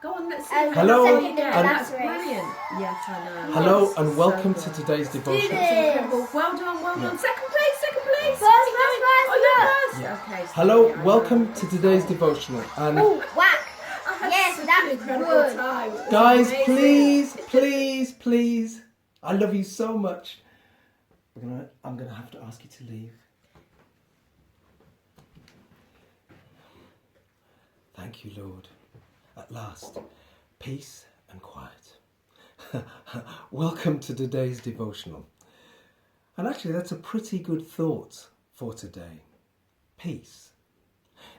Go on, let's see. Hello, That's brilliant. Yes, I know. Hello and welcome to today's devotion. Incredible. Well done, well done. Second place. Yeah. Okay. Hello, welcome to today's devotional. And whack! Yes, that was good. guys, please, I love you so much. I'm gonna have to ask you to leave. Thank you, Lord. At last, peace and quiet. Welcome to today's devotional. And actually, that's a pretty good thought for today. Peace.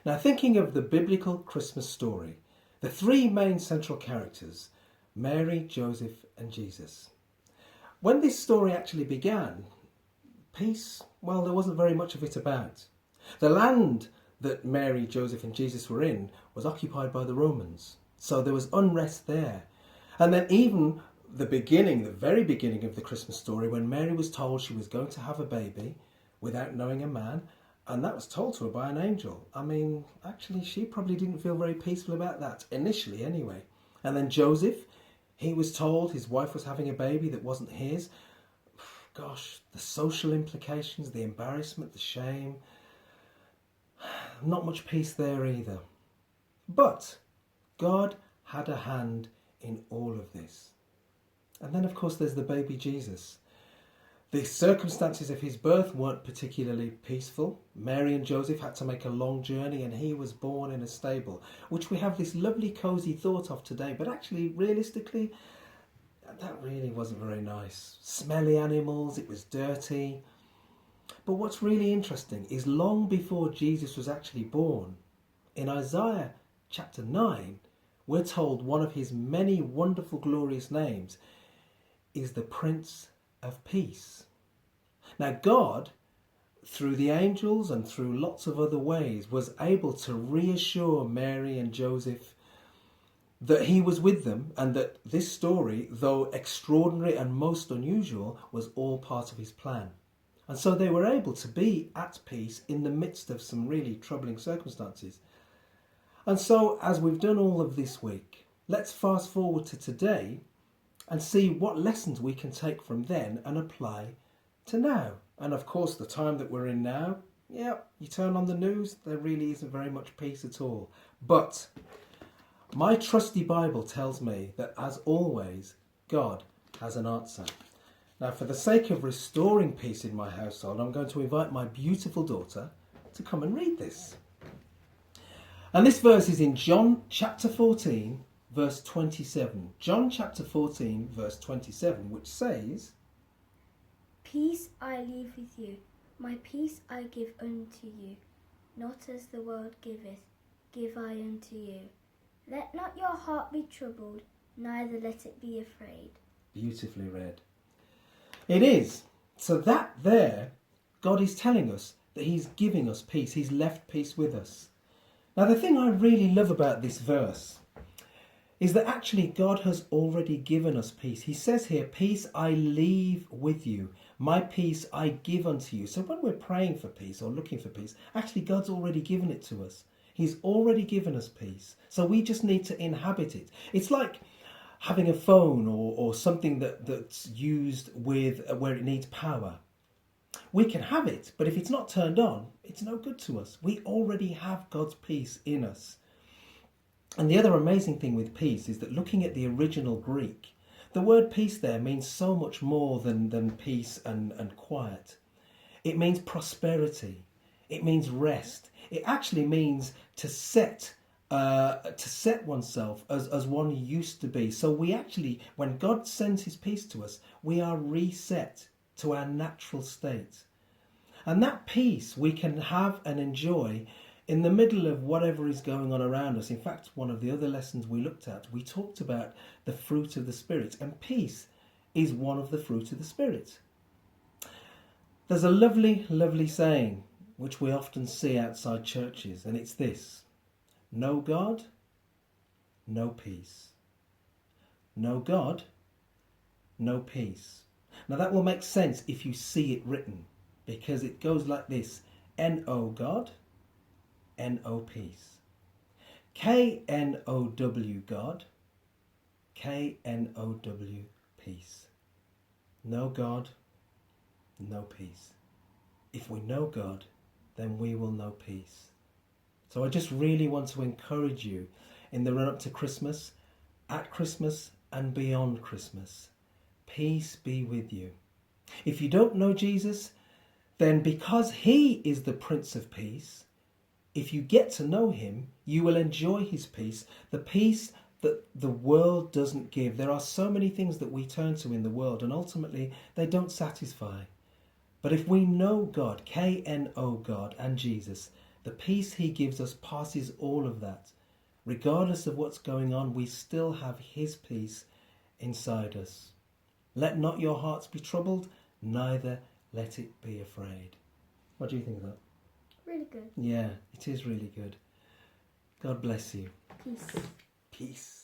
Now, thinking of the biblical Christmas story, the three main central characters, Mary, Joseph, and Jesus. When this story actually began, peace, well, there wasn't very much of it about. The land that Mary, Joseph, and Jesus were in was occupied by the Romans. So there was unrest there. And then even the very beginning of the Christmas story, when Mary was told she was going to have a baby without knowing a man, and that was told to her by an angel. I mean, actually, she probably didn't feel very peaceful about that, initially anyway. And then Joseph, he was told his wife was having a baby that wasn't his. Gosh, the social implications, the embarrassment, the shame. Not much peace there either. But God had a hand in all of this. And then, of course, there's the baby Jesus. The circumstances of his birth weren't particularly peaceful. Mary and Joseph had to make a long journey, and he was born in a stable, which we have this lovely cosy thought of today. But actually, realistically, that really wasn't very nice. Smelly animals, it was dirty. But what's really interesting is long before Jesus was actually born, in Isaiah chapter 9, we're told one of his many wonderful, glorious names is the Prince of Peace. Now, God, through the angels and through lots of other ways, was able to reassure Mary and Joseph that he was with them, and that this story, though extraordinary and most unusual, was all part of his plan. And so they were able to be at peace in the midst of some really troubling circumstances. And so, as we've done all of this week, let's fast forward to today and see what lessons we can take from then and apply to now. And of course, the time that we're in now, you turn on the news, there really isn't very much peace at all. But my trusty Bible tells me that, as always, God has an answer. Now, for the sake of restoring peace in my household, I'm going to invite my beautiful daughter to come and read this. And this verse is in John chapter 14, verse 27. John chapter 14, verse 27, which says, Peace I leave with you, my peace I give unto you. Not as the world giveth, give I unto you. Let not your heart be troubled, neither let it be afraid. Beautifully read. It is. So that there, God is telling us that he's giving us peace. He's left peace with us. Now, the thing I really love about this verse is that actually God has already given us peace. He says here, peace I leave with you. My peace I give unto you. So when we're praying for peace or looking for peace, actually God's already given it to us. He's already given us peace. So we just need to inhabit it. It's like having a phone or something that's used with where it needs power. We can have it, but if it's not turned on, it's no good to us. We already have God's peace in us. And the other amazing thing with peace is that, looking at the original Greek, the word peace there means so much more than peace and quiet. It means prosperity. It means rest. It actually means to set oneself as one used to be. So we actually, when God sends his peace to us, we are reset to our natural state. And that peace we can have and enjoy in the middle of whatever is going on around us. In fact, one of the other lessons we looked at, we talked about the fruit of the Spirit, and peace is one of the fruit of the Spirit. There's a lovely, lovely saying which we often see outside churches, and it's this: no God, no peace. No God, no peace. Now that will make sense if you see it written, because it goes like this: N-O God, N-O peace. K-N-O-W, God. K-N-O-W, peace. No God, no peace. If we know God, then we will know peace. So I just really want to encourage you in the run-up to Christmas, at Christmas and beyond Christmas. Peace be with you. If you don't know Jesus, then because he is the Prince of Peace, if you get to know him, you will enjoy his peace, the peace that the world doesn't give. There are so many things that we turn to in the world and ultimately they don't satisfy. But if we know God, K-N-O God, and Jesus, the peace he gives us passes all of that. Regardless of what's going on, we still have his peace inside us. Let not your hearts be troubled, neither let it be afraid. What do you think of that? Really good. Yeah, it is really good. God bless you. Peace. Peace.